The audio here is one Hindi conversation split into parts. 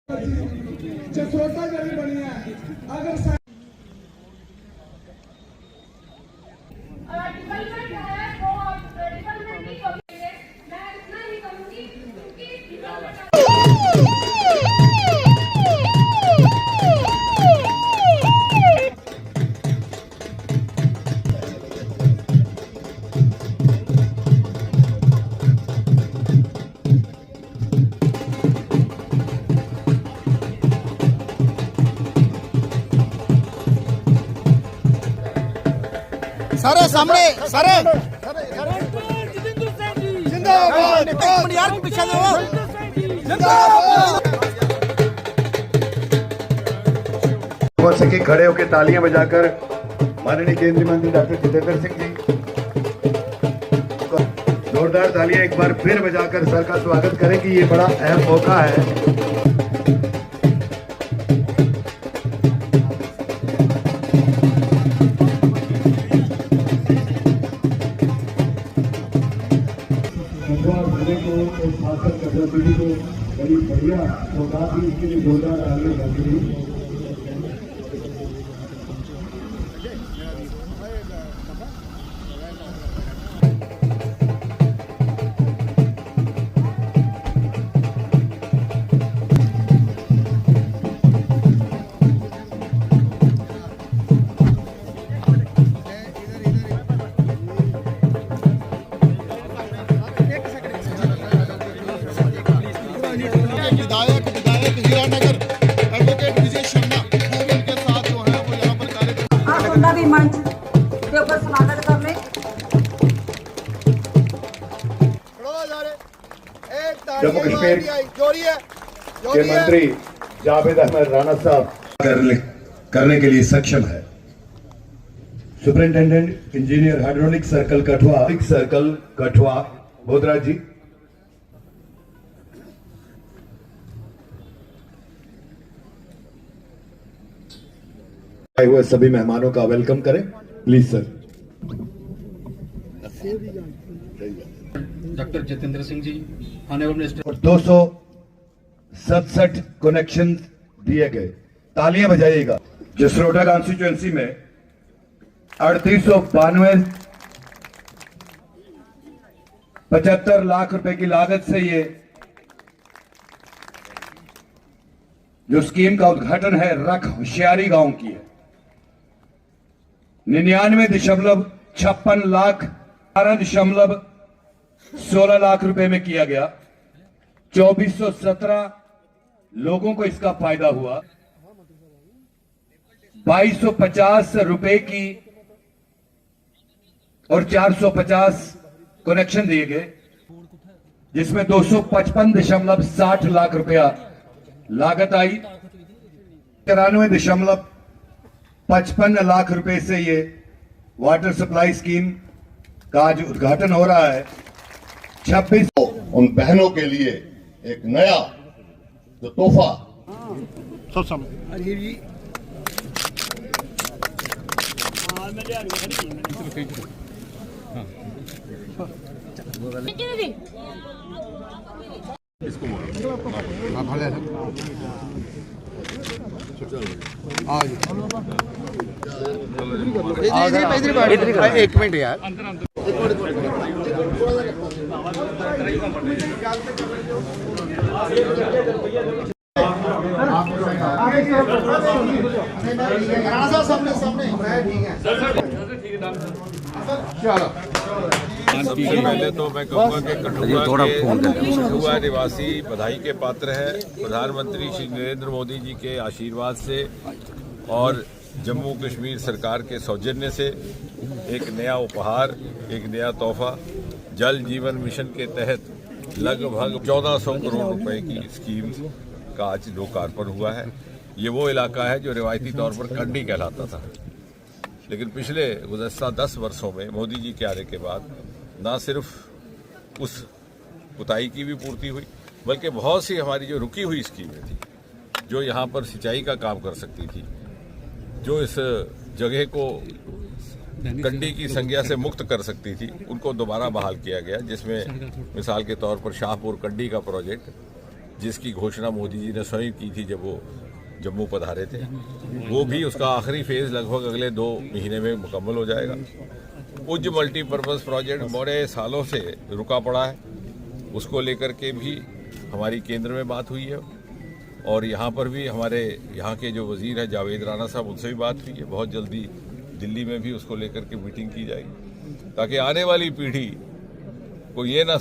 जसरोटा गली बनी है। अगर डेवलपमेंट है वो डेवलपमेंट नहीं करेंगे, मैं इतना ही कहूंगी क्योंकि सारे सामने सारे जिंदाबाद यार पीछे दो हो सके खड़े होकर तालियां बजाकर माननीय केंद्रीय मंत्री डॉक्टर जितेंद्र सिंह जी जोरदार तालियां एक बार फिर बजाकर सर का स्वागत करें कि ये बड़ा अहम मौका है। बड़ी बढ़िया सौगात भी इसके लिए जोरदार तालियां बज रही। विधायक हीरानगर एडवोकेट विजय शर्मा वो भी उनके साथ जो है वो यहाँ पर कार्यक्रम भी मंच के ऊपर स्वागत करने जम्मू कश्मीर के मंत्री जावेद अहमद राणा साहब करने के लिए सक्षम है। Superintendent engineer hydraulic circle Kathua Bodhra ji. आए हुए सभी मेहमानों का वेलकम करें please sir. Doctor Jitendra Singh ji honourable minister. 267 connection दिए गए, तालियां बजाइएगा। जसरोटा कॉन्स्टिट्यूएंसी में 3892 75 लाख रुपए की लागत से ये जो स्कीम का उद्घाटन है रख होशियारी गांव की है। 99.56 लाख 12.16 लाख रुपए में किया गया। 2417 लोगों को इसका फायदा हुआ। 2250 रुपए की और 450 कनेक्शन दिए गए, जिसमें 255.60 लाख रुपया लागत आई। 93.55 लाख रुपए से ये वाटर सप्लाई स्कीम का आज उद्घाटन हो रहा है। 26 उन बहनों के लिए एक नया जो तोहफा एक मिनट यार सबसे पहले तो मैं कहूँगा कि कठुआ निवासी बधाई के पात्र है प्रधानमंत्री श्री नरेंद्र मोदी जी के आशीर्वाद से और जम्मू कश्मीर सरकार के सौजन्य से एक नया उपहार, एक नया तोहफा। जल जीवन मिशन के तहत लगभग 1400 करोड़ रुपए की स्कीम का आज लोकार्पण हुआ है। ये वो इलाका है जो रिवायती तौर पर कंडी कहलाता था, लेकिन पिछले गुज़श्ता 10 वर्षों में मोदी जी के आने के बाद न सिर्फ उस कुताई की भी पूर्ति हुई, बल्कि बहुत सी हमारी जो रुकी हुई स्कीमें थी, जो यहाँ पर सिंचाई का काम कर सकती थी, जो इस जगह को कंडी की संज्ञा से मुक्त कर सकती थी, उनको दोबारा बहाल किया गया। जिसमें मिसाल के तौर पर शाहपुर कंडी का प्रोजेक्ट जिसकी घोषणा मोदी जी ने स्वयं की थी जब वो जम्मू पधारे थे, वो भी उसका आखिरी फेज लगभग अगले 2 महीने में मुकम्मल हो जाएगा। उज्ज मल्टीपर्पज़ प्रोजेक्ट बड़े सालों से रुका पड़ा है, उसको लेकर के भी हमारी केंद्र में बात हुई है और यहाँ पर भी हमारे यहाँ के जो वजीर है जावेद राणा साहब, उनसे भी बात हुई है। बहुत जल्दी दिल्ली में भी उसको लेकर के मीटिंग की जाएगी ताकि आने वाली पीढ़ी को ये न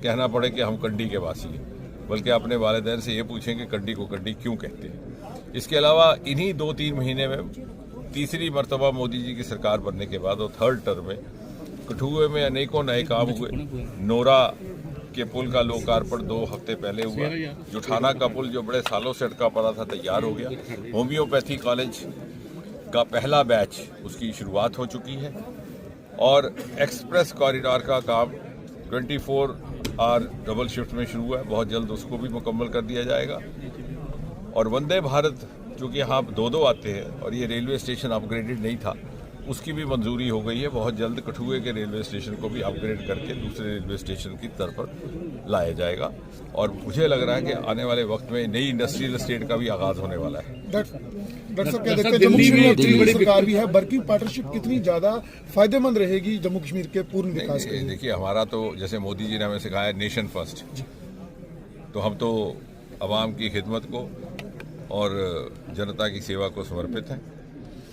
कहना पड़े कि हम कंडी के वासी हैं, बल्कि अपने वालिदैन से ये पूछें कि कंडी को कंडी क्यों कहते हैं। इसके अलावा इन्हीं 2-3 महीने में तीसरी मर्तबा मोदी जी की सरकार बनने के बाद और 3rd टर्म में कठुए में अनेकों नए काम हुए। नोरा के पुल का लोकार्पण 2 हफ्ते पहले हुआ। जुठाना का पुल जो बड़े सालों से अटका पड़ा था तैयार हो गया। होम्योपैथी कॉलेज का पहला बैच उसकी शुरुआत हो चुकी है और एक्सप्रेस कॉरिडोर का काम 24 आवर डबल शिफ्ट में शुरू है, बहुत जल्द उसको भी मुकम्मल कर दिया जाएगा। और वंदे भारत चूँकि यहाँ 2-2 आते हैं और ये रेलवे स्टेशन अपग्रेडेड नहीं था, उसकी भी मंजूरी हो गई है। बहुत जल्द कठुए के रेलवे स्टेशन को भी अपग्रेड करके दूसरे रेलवे स्टेशन की तरफ लाया जाएगा और मुझे लग रहा है कि आने वाले वक्त में नई इंडस्ट्रियल एस्टेट का भी आगाज होने वाला है। डॉक्टर साहब क्या देखते हैं, जम्मू कश्मीर में अपनी बड़ी सरकार भी है, वर्किंग पार्टनरशिप कितनी ज्यादा फायदेमंद रहेगी जम्मू कश्मीर के पूर्ण विकास के लिए? देखिए, हमारा तो जैसे मोदी जी ने हमें सिखाया है नेशन फर्स्ट, तो हम तो आवाम की खिदमत को और जनता की सेवा को समर्पित हैं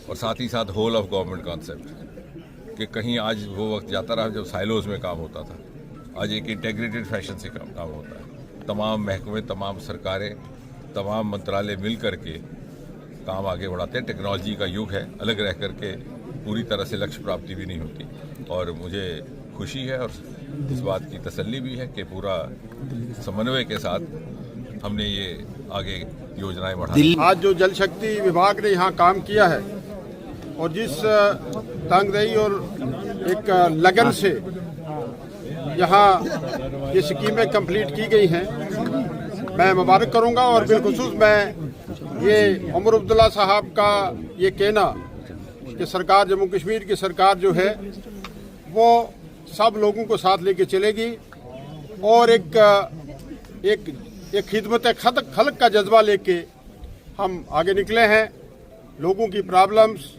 और साथ ही साथ होल ऑफ गवर्नमेंट कॉन्सेप्ट कि कहीं आज वो वक्त जाता रहा जब साइलोज में काम होता था, आज एक इंटेग्रेटेड फैशन से काम होता है। तमाम महकमे, तमाम सरकारें, तमाम मंत्रालय मिल करके काम आगे बढ़ाते हैं। टेक्नोलॉजी का युग है, अलग रह करके पूरी तरह से लक्ष्य प्राप्ति भी नहीं होती और मुझे खुशी है और इस बात की तसल्ली भी है कि पूरा समन्वय के साथ हमने ये आगे योजनाएं बढ़ाई। आज जो जल शक्ति विभाग ने यहाँ काम किया है और जिस तंगदही और एक लगन से यहाँ ये स्कीमें कंप्लीट की गई हैं, मैं मुबारक करूँगा। और बिलखुसूस मैं ये उमर अब्दुल्ला साहब का ये कहना कि सरकार, जम्मू कश्मीर की सरकार जो है वो सब लोगों को साथ लेके चलेगी और एक खिदमत खल्क का जज्बा लेके हम आगे निकले हैं। लोगों की प्रॉब्लम्स,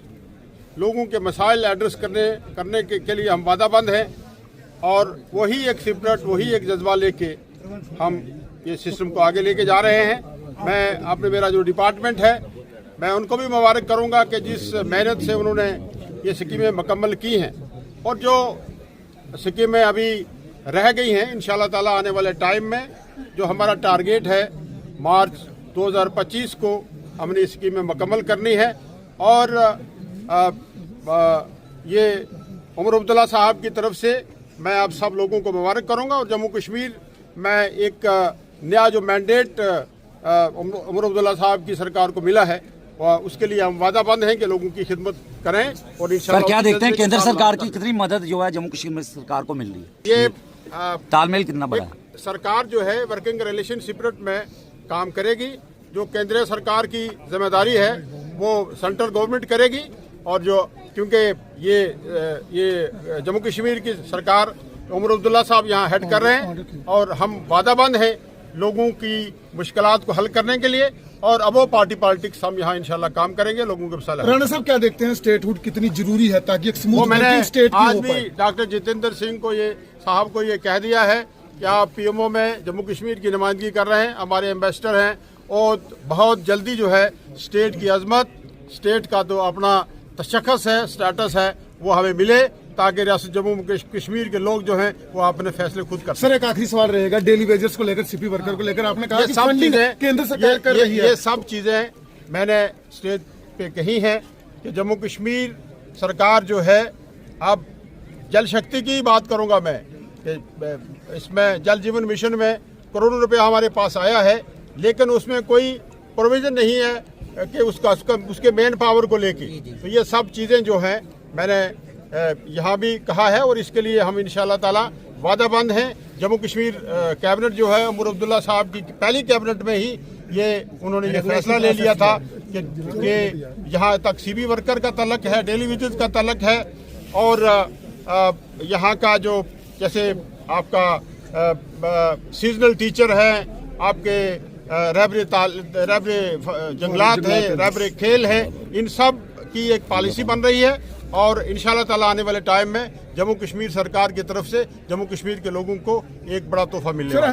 लोगों के मसाइल एड्रेस करने के लिए हम वादाबंद हैं और वही एक स्पिरिट, वही एक जज्बा लेके हम ये सिस्टम को आगे लेके जा रहे हैं। मैं अपने मेरा जो डिपार्टमेंट है, मैं उनको भी मुबारक करूंगा कि जिस मेहनत से उन्होंने ये स्कीमें मुकम्मल की हैं और जो स्कीमें अभी रह गई हैं, इंशाल्लाह ताला आने वाले टाइम में जो हमारा टारगेट है मार्च 2025 को हमने इस स्कीमें मुकम्मल करनी है। और ये उमर अब्दुल्ला साहब की तरफ से मैं आप सब लोगों को मुबारक करूंगा और जम्मू कश्मीर में एक नया जो मैंडेट उमर अब्दुल्ला साहब की सरकार को मिला है उसके लिए हम वादाबंद हैं कि लोगों की खिदमत करें। और सर, क्या देखते हैं केंद्र सरकार की कितनी मदद जो है जम्मू कश्मीर में सरकार को मिल रही है? ये तालमेल कितना बड़ा है? सरकार जो है वर्किंग रिलेशन स्पिरिट में काम करेगी। जो केंद्रीय सरकार की जिम्मेदारी है वो सेंट्रल गवर्नमेंट करेगी और जो क्योंकि ये जम्मू कश्मीर की सरकार उमर अब्दुल्ला साहब यहाँ हेड कर रहे हैं और हम वादाबंद हैं लोगों की मुश्किलात को हल करने के लिए और अब वो पार्टी पॉलिटिक्स हम यहाँ इंशाल्लाह काम करेंगे लोगों के साथ। राणा साहब क्या देखते हैं, स्टेटहुड कितनी जरूरी है ताकि एक स्मूथ वर्किंग स्टेट आज भी डॉक्टर जितेंद्र सिंह को साहब को ये कह दिया है कि आप पीएमओ में जम्मू कश्मीर की नुमाइंदगी कर रहे हैं, हमारे एम्बेसडर हैं और बहुत जल्दी जो है स्टेट की अजमत, स्टेट का तो अपना तशख्खुस है, स्टेटस है, वो हमें मिले ताकि रियासत जम्मू कश्मीर के लोग जो हैं वो अपने फैसले खुद कर। सर, एक आखिरी सवाल रहेगा, डेली वेजेस को लेकर, सीपी वर्कर को लेकर आपने कहा कि फंडिंग केंद्र सरकार कर रही है। ये सब चीजें मैंने स्टेज पे कही हैं कि जम्मू कश्मीर सरकार जो है, अब जल शक्ति की बात करूंगा मैं कि इसमें जल जीवन मिशन में करोड़ों रुपया हमारे पास आया है, लेकिन उसमें कोई प्रोविजन नहीं है कि उसके मेन पावर को लेके। तो ये सब चीजें जो हैं मैंने यहाँ भी कहा है और इसके लिए हम इंशाल्लाह ताला वादाबंद हैं। जम्मू कश्मीर कैबिनेट जो है उमर अब्दुल्ला साहब की पहली कैबिनेट में ही उन्होंने ये फैसला ले लिया था कि यहाँ तक सीबी वर्कर का तलक है, डेली विजिट का तलक है और यहाँ का जो जैसे आपका सीजनल टीचर है आपके रैबरे जंगलात है, रैबरे खेल है, इन सब की एक पॉलिसी बन रही है और इंशाल्लाह ताला आने वाले टाइम में जम्मू कश्मीर सरकार की तरफ से जम्मू कश्मीर के लोगों को एक बड़ा तोहफा मिलने वाला है।